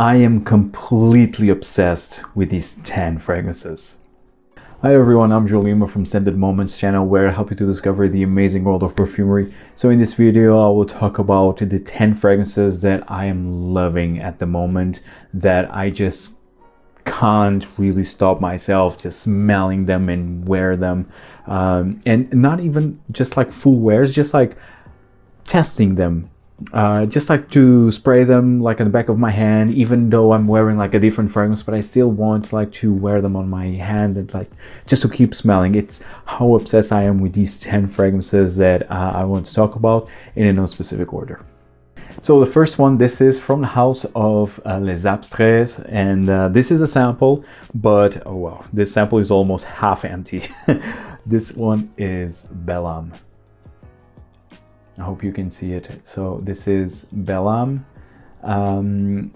I am completely obsessed with these 10 fragrances. Hi everyone, I'm Julima from Scented Moments channel, where I help you to discover the amazing world of perfumery. So in this video I will talk about the 10 fragrances that I am loving at the moment, that I just can't really stop myself just smelling them and wear them, and not even just like full wears, just like testing them. Just like to spray them like on the back of my hand, even though I'm wearing like a different fragrance, but I still want like to wear them on my hand and like just to keep smelling. It's how obsessed I am with these 10 fragrances that I want to talk about in no specific order. So the first one, this is from the house of Les Abstraits, and this is a sample, but oh well, this sample is almost half empty. This one is Bellam. I hope you can see it. So this is Bellam.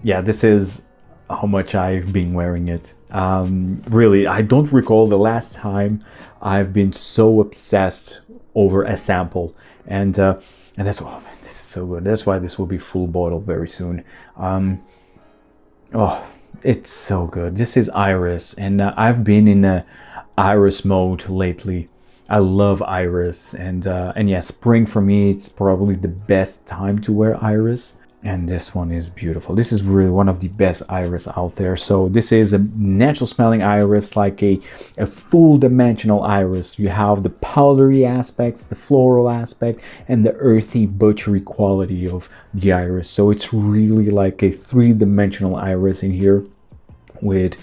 Yeah, this is how much I've been wearing it. Really, I don't recall the last time I've been so obsessed over a sample, and that's, oh man, this is so good. That's why this will be full bottle very soon. Oh, it's so good. This is Iris, and I've been in a Iris mode lately. I love Iris, and yeah, spring for me, it's probably the best time to wear Iris. And this one is beautiful. This is really one of the best Iris out there. So this is a natural smelling Iris, like a full dimensional Iris. You have the powdery aspects, the floral aspect, and the earthy butchery quality of the Iris. So it's really like a three-dimensional Iris in here with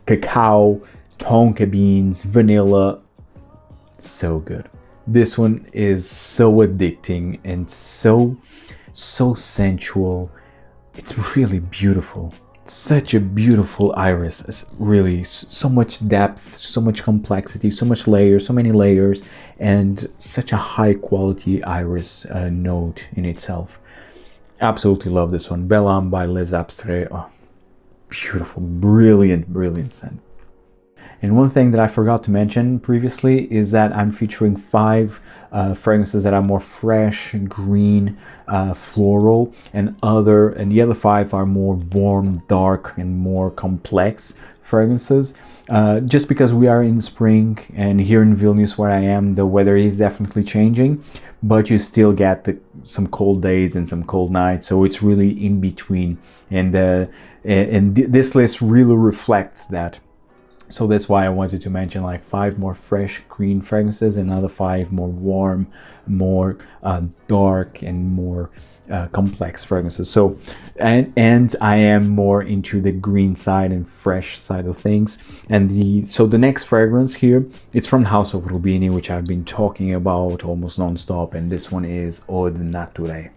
cacao, tonka beans, vanilla. So good. This one is so addicting and so sensual. It's really beautiful. Such a beautiful Iris. It's really so much depth, so much complexity, so much layers, so many layers, and such a high quality Iris note in itself. Absolutely love this one. Bellam by Les Abstraits. Oh, beautiful, brilliant scent. And one thing that I forgot to mention previously is that I'm featuring 5 fragrances that are more fresh, green, floral, and the other 5 are more warm, dark, and more complex fragrances. Just because we are in spring, and here in Vilnius where I am, the weather is definitely changing, but you still get some cold days and some cold nights, so it's really in between, and this list really reflects that. So that's why I wanted to mention like 5 more fresh green fragrances, and another 5 more warm, more dark, and more complex fragrances. So and I am more into the green side and fresh side of things. And so the next fragrance here, it's from the house of Rubini, which I've been talking about almost non-stop, and this one is Odenaturae.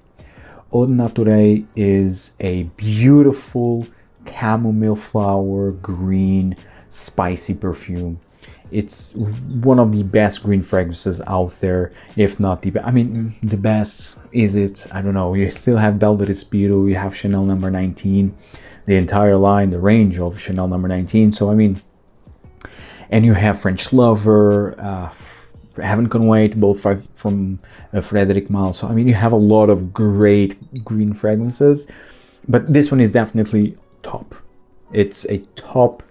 Odenaturae is a beautiful chamomile flower green spicy perfume. It's one of the best green fragrances out there, if not the best. I mean, the best, is it? I don't know. You still have Velvet Espiro, you have Chanel No. 19, the entire line, the range of Chanel No. 19. So I mean, and you have French Lover, Heaven Can Wait, both from Frederic Malle. So I mean, you have a lot of great green fragrances, but this one is definitely top. It's a top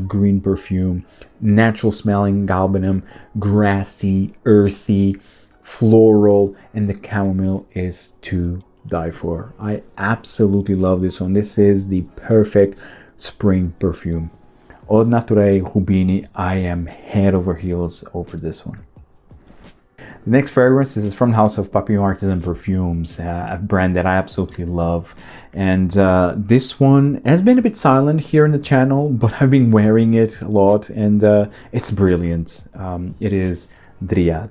green perfume, natural smelling galbanum, grassy, earthy, floral, and the chamomile is to die for. I absolutely love this one. This is the perfect spring perfume. Odenaturae Rubini, I am head over heels over this one. The next fragrance, this is from the house of Papillon Artisan Perfumes, a brand that I absolutely love. And this one has been a bit silent here in the channel, but I've been wearing it a lot, and it's brilliant. It is Dryad.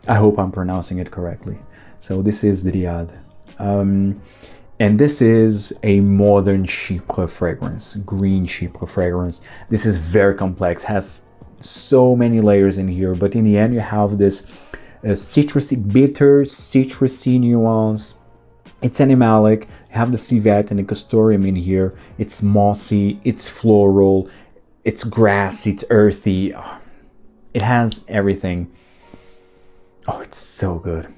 I hope I'm pronouncing it correctly. So this is Dryad. And this is a modern chypre fragrance, green chypre fragrance. This is very complex, has so many layers in here, but in the end you have this citrusy, bitter, citrusy nuance. It's animalic. You have the civet and the castoreum in here. It's mossy, it's floral, it's grassy, it's earthy. It has everything. Oh, it's so good.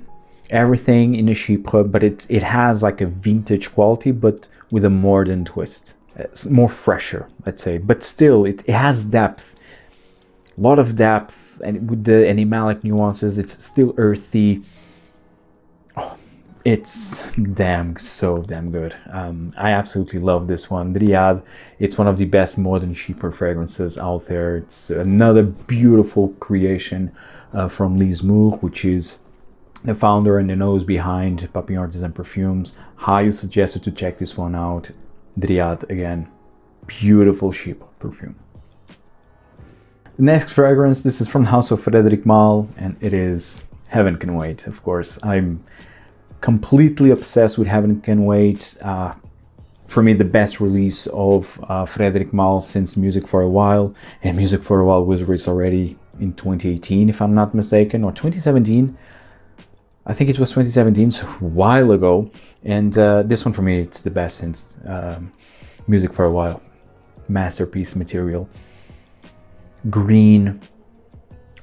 everything in a chypre, but it has like a vintage quality, but with a modern twist. It's more fresher, let's say, but still it has depth, a lot of depth, and with the animalic nuances, it's still earthy. Oh, it's so damn good. I absolutely love this one. Dryad, it's one of the best modern chypre fragrances out there. It's another beautiful creation from Lise Moore, which is the founder and the nose behind Papillon Artisan Perfumes. Highly suggested to check this one out. Dryad, again, beautiful chypre perfume. The next fragrance, this is from the house of Frederic Malle, and it is Heaven Can Wait. Of course, I'm completely obsessed with Heaven Can Wait. For me, the best release of Frederic Malle since Music for a While, and Music for a While was released already in 2018, if I'm not mistaken, or 2017. I think it was 2017, so a while ago. And this one for me, it's the best since Music for a While. Masterpiece material. Green.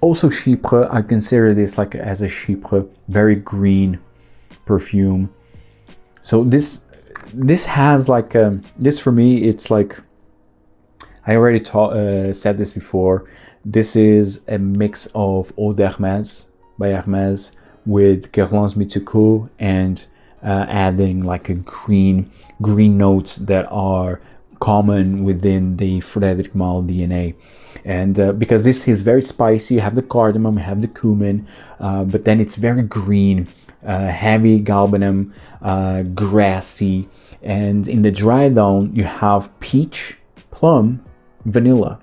Also chypre. I consider this like as a chypre. Very green perfume. So this has like this for me, it's like, I already said this before. This is a mix of Eau d'Hermès by Hermès with Guerlain's Mitsuko, and adding like a green notes that are common within the Frederic Malle DNA. And because this is very spicy, you have the cardamom, you have the cumin, but then it's very green, heavy galbanum, grassy, and in the dry down you have peach, plum, vanilla.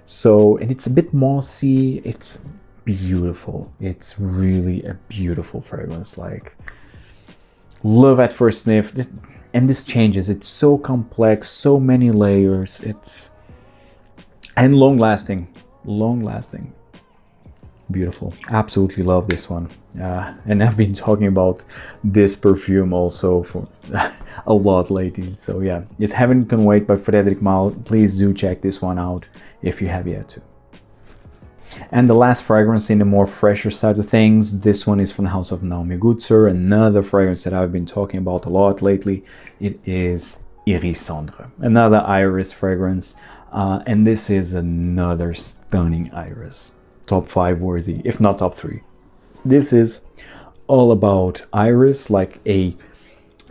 So, and it's a bit mossy. It's beautiful. It's really a beautiful fragrance. Like, love at first sniff. And this changes. It's so complex, so many layers. And long lasting. Beautiful. Absolutely love this one. And I've been talking about this perfume also for a lot lately. So yeah, it's Heaven Can Wait by Frederic Malle. Please do check this one out if you have yet to. And the last fragrance in the more fresher side of things, this one is from the house of Naomi Gosser, another fragrance that I've been talking about a lot lately. It is Iris Cendré, another iris fragrance, and this is another stunning iris. Top 5 worthy, if not top 3. This is all about iris,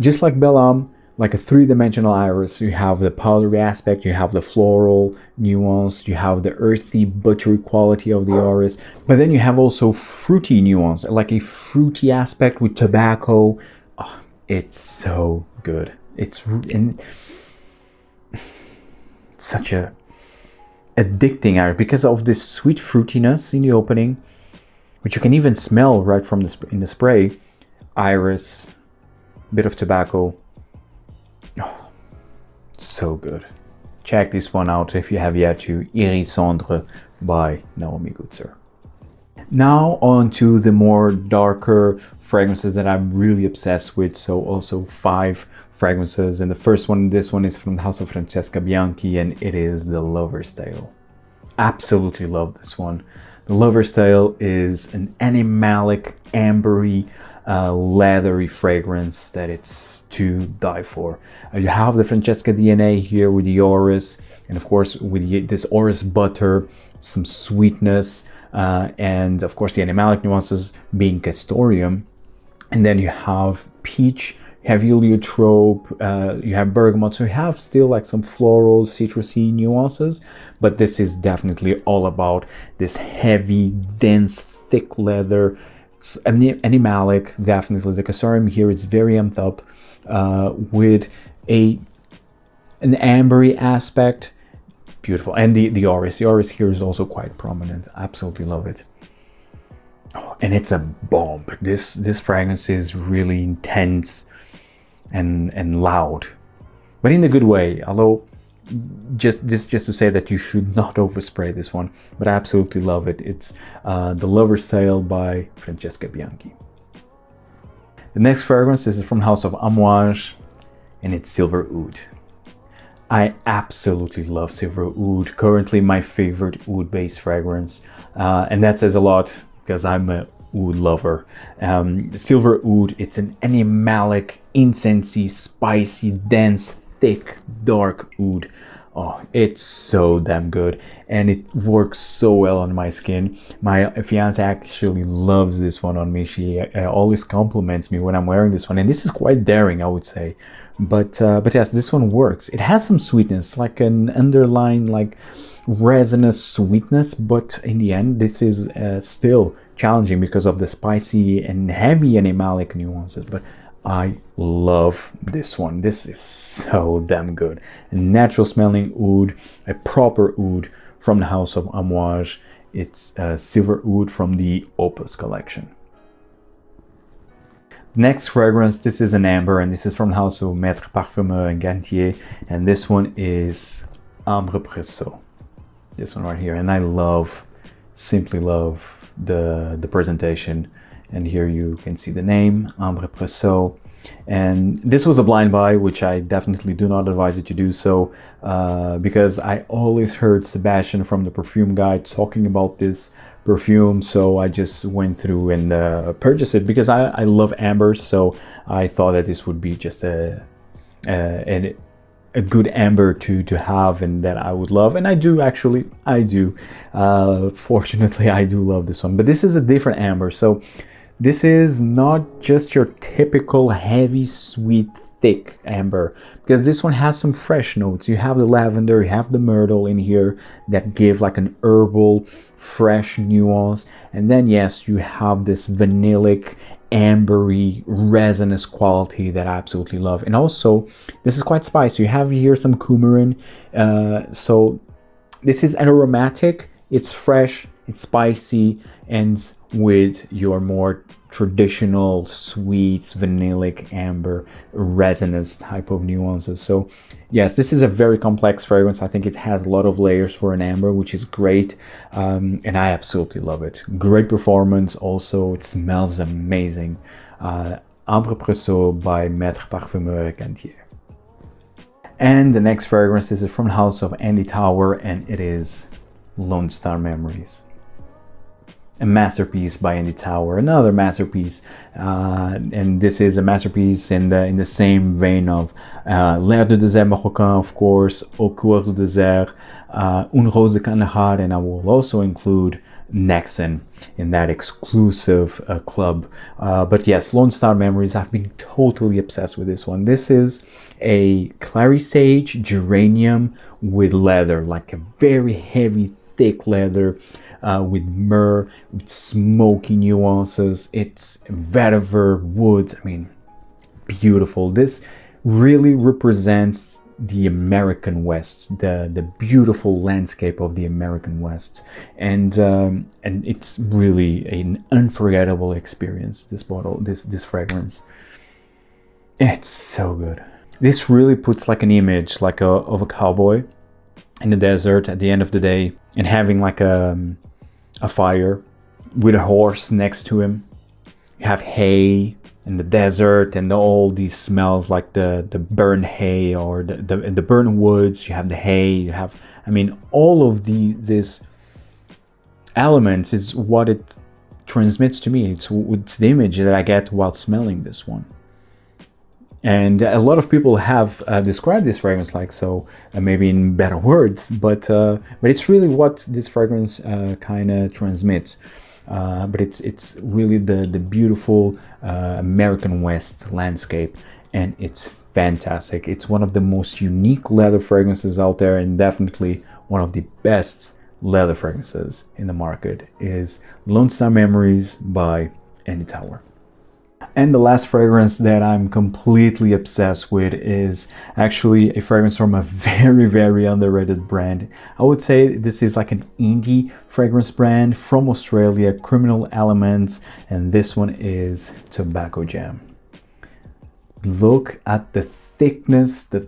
just like Bellam, like a 3-dimensional iris. You have the powdery aspect, you have the floral nuance, you have the earthy, buttery quality of the iris, but then you have also fruity nuance, like a fruity aspect with tobacco. Oh, it's so good. It's such a addicting iris because of this sweet fruitiness in the opening, which you can even smell right from in the spray. Iris, bit of tobacco. Oh, so good. Check this one out if you have yet to. Iris Cendré by Naomi Gosser. Now on to the more darker fragrances that I'm really obsessed with. So also 5 fragrances, and the first one, this one is from the house of Francesca Biani, and it is the Lover's Tale. Absolutely love this one. The Lover's Tale is an animalic, ambery, leathery fragrance that it's to die for. You have the Francesca DNA here with the orris, and of course with this orris butter, some sweetness, and of course the animalic nuances being castoreum. And then you have peach, you have heliotrope, you have bergamot, so you have still like some floral, citrusy nuances, but this is definitely all about this heavy, dense, thick leather, animalic. Definitely the castoreum here is very amped up, with an ambery aspect. Beautiful. And the orris here is also quite prominent. Absolutely love it. Oh, and it's a bomb. This fragrance is really intense and loud, but in a good way. Although just to say that you should not overspray this one, but I absolutely love it. It's the Lover's Tale by Francesca Biani. The next fragrance is from House of Amouage, and it's Silver Oud. I absolutely love Silver Oud. Currently my favorite oud based fragrance, and that says a lot because I'm a oud lover. Silver oud, it's an animalic, incensey, spicy, dense, thick, dark oud. Oh, it's so damn good, and it works so well on my skin. My fiance actually loves this one on me. She always compliments me when I'm wearing this one, and this is quite daring, I would say. But yes, this one works. It has some sweetness, like an underlying like resinous sweetness, but in the end, this is still challenging because of the spicy and heavy animalic nuances. But I love this one. This is so damn good. A natural smelling oud, a proper oud from the house of Amouage. It's Silver Oud from the Opus collection. Next fragrance, this is an amber, and this is from the house of Maitre, Parfumeur and Gantier, and this one is Ambre Precieux. This one right here, and I love, simply love the presentation. And here you can see the name, Ambre Precieux. And this was a blind buy, which I definitely do not advise you to do so, because I always heard Sebastian from the Perfume Guide talking about this perfume, so I just went through and purchased it because I love ambers, so I thought that this would be just a good amber to have and that I would love, and I do actually. Fortunately, I do love this one, but this is a different amber. So this is not just your typical heavy, sweet, thick amber, because this one has some fresh notes. You have the lavender, you have the myrtle in here that give like an herbal, fresh nuance, and then yes, you have this vanillic, ambery, resinous quality that I absolutely love. And also, this is quite spicy. You have here some coumarin, so this is an aromatic. It's fresh, it's spicy, and with your more traditional sweet vanillic amber resinous type of nuances. So yes, this is a very complex fragrance. I think it has a lot of layers for an amber, which is great, and I absolutely love it. Great performance. Also, it smells amazing. Ambre Precieux by Maitre, Parfumeur et Gantier. And the next fragrance, this is from the house of Andy Tower, and it is Lonestar Memories. A masterpiece by Andy Tower, another masterpiece, and this is a masterpiece in the same vein of L'air de désert marocain, of course, Au coeur du désert, Une rose de Kandahar, and I will also include Nexon in that exclusive club. But yes, Lonestar Memories, I've been totally obsessed with this one. This is a clary sage geranium with leather, like a very heavy, thick leather. With myrrh, with smoky nuances. It's vetiver, woods. I mean, beautiful. This really represents the American West, the beautiful landscape of the American West, and it's really an unforgettable experience. This bottle, this fragrance, it's so good. This really puts like an image, like of a cowboy in the desert at the end of the day, and having like a fire with a horse next to him. You have hay in the desert and all these smells like the burnt hay or the burnt woods. You have the hay, you have, I mean, all of these elements is what it transmits to me. It's the image that I get while smelling this one. And a lot of people have described this fragrance like so, maybe in better words, but it's really what this fragrance kind of transmits. But it's really the beautiful American West landscape, and it's fantastic. It's one of the most unique leather fragrances out there, and definitely one of the best leather fragrances in the market is Lonestar Memories by Andy Tower. And the last fragrance that I'm completely obsessed with is actually a fragrance from a very, very underrated brand. I would say this is like an indie fragrance brand from Australia, Criminal Elements, and this one is Tobacco Jam. Look at the thickness, the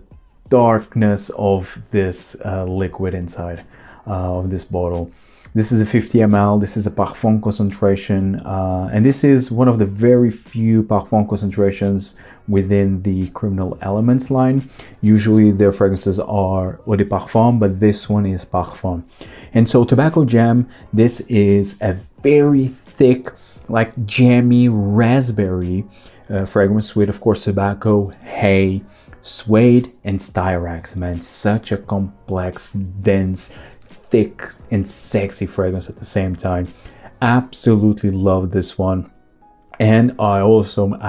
darkness of this liquid inside of this bottle. This is a 50 ml, this is a parfum concentration, and this is one of the very few parfum concentrations within the Criminal Elements line. Usually their fragrances are eau de parfum, but this one is parfum. And so Tobacco Jam, this is a very thick, like jammy raspberry fragrance with, of course, tobacco, hay, suede, and styrax. Man, such a complex, dense, thick, and sexy fragrance at the same time. Absolutely love this one. And I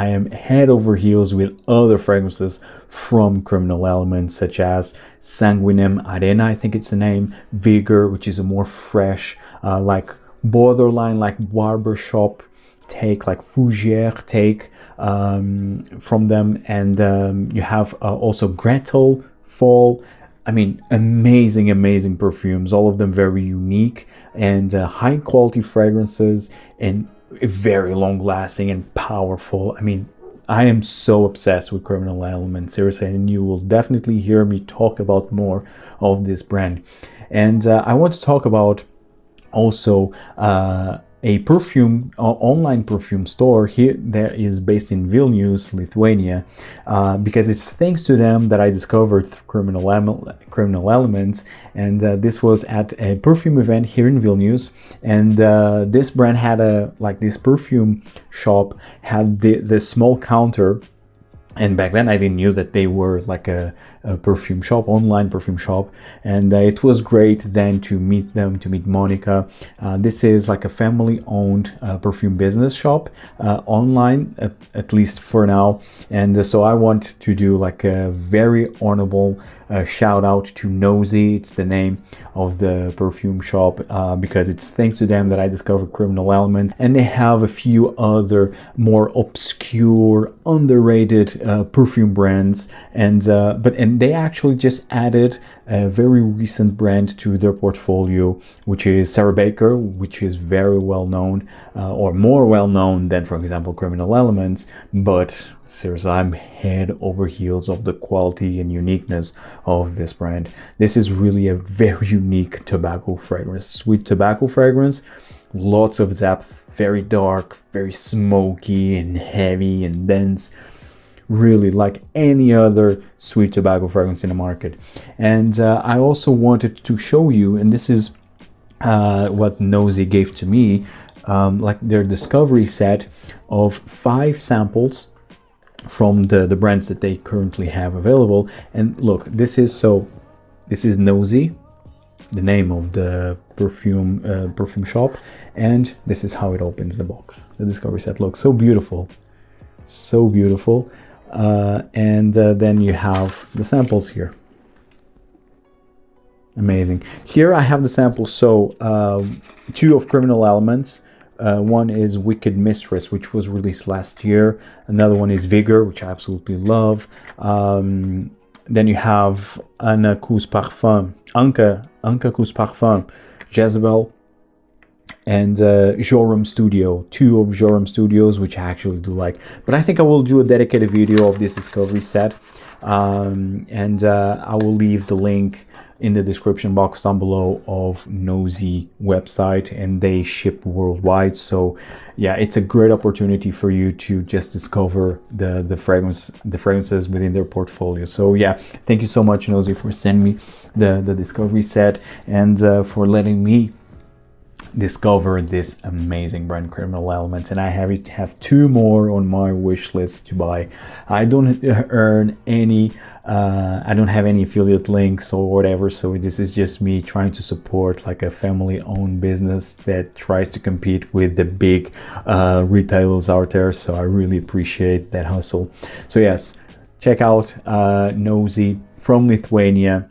am head over heels with other fragrances from Criminal Elements, such as Sanguinem Arena, I think it's the name, Vigor, which is a more fresh, like borderline, like barbershop take, like fougere take from them. And you have also Gretel, Fall. I mean, amazing perfumes, all of them very unique and high quality fragrances, and very long lasting and powerful. I mean, I am so obsessed with Criminal Elements, seriously, and you will definitely hear me talk about more of this brand. And I want to talk about also a perfume online perfume store here that is based in Vilnius, Lithuania, because it's thanks to them that I discovered Criminal Elements. And this was at a perfume event here in Vilnius, and this brand had this perfume shop had the small counter. And back then I didn't know that they were like a perfume shop, online perfume shop. And it was great then to meet them, to meet Monica. This is like a family owned perfume business shop, online, at least for now. And so I want to do like a very honorable shout out to Nosy. It's the name of the perfume shop, because it's thanks to them that I discovered Criminal Elements. And they have a few other more obscure, underrated perfume brands, and they actually just added a very recent brand to their portfolio, which is Sarah Baker, which is very well known, or more well known than, for example, Criminal Elements. But seriously, I'm head over heels of the quality and uniqueness of this brand. This is really a very unique tobacco fragrance, sweet tobacco fragrance, lots of depth, very dark, very smoky and heavy and dense, really like any other sweet tobacco fragrance in the market. And I also wanted to show you, and this is what Nosy gave to me, like their discovery set of 5 samples from the brands that they currently have available. And look, this is Nosy, the name of the perfume shop, and this is how it opens the box. The discovery set looks so beautiful, so beautiful. And then you have the samples here. Amazing. Here I have the samples. So 2 of Criminal Elements. One is Wicked Mistress, which was released last year. Another one is Vigor, which I absolutely love. Then you have Anka Cous Parfum, Jezebel, and Jorum Studio, 2 of Jorum Studios, which I actually do like. But I think I will do a dedicated video of this discovery set, and I will leave the link in the description box down below of Nosy website, and they ship worldwide. So yeah, it's a great opportunity for you to just discover the fragrances within their portfolio. So yeah, thank you so much, Nosy, for sending me the discovery set, and for letting me discover this amazing brand, Criminal Elements. And I have 2 more on my wish list to buy. I don't earn any I don't have any affiliate links or whatever, so this is just me trying to support like a family owned business that tries to compete with the big retailers out there. So I really appreciate that hustle. So yes, check out Nosy from Lithuania.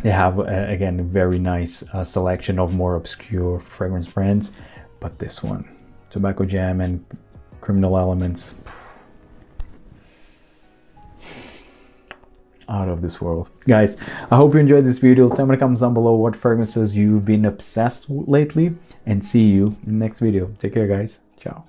They have again a very nice selection of more obscure fragrance brands, but this one, Tobacco Jam and Criminal Elements, out of this world. Guys, I hope you enjoyed this video. Tell me in the comments down below what fragrances you've been obsessed with lately, and see you in the next video. Take care, guys. Ciao.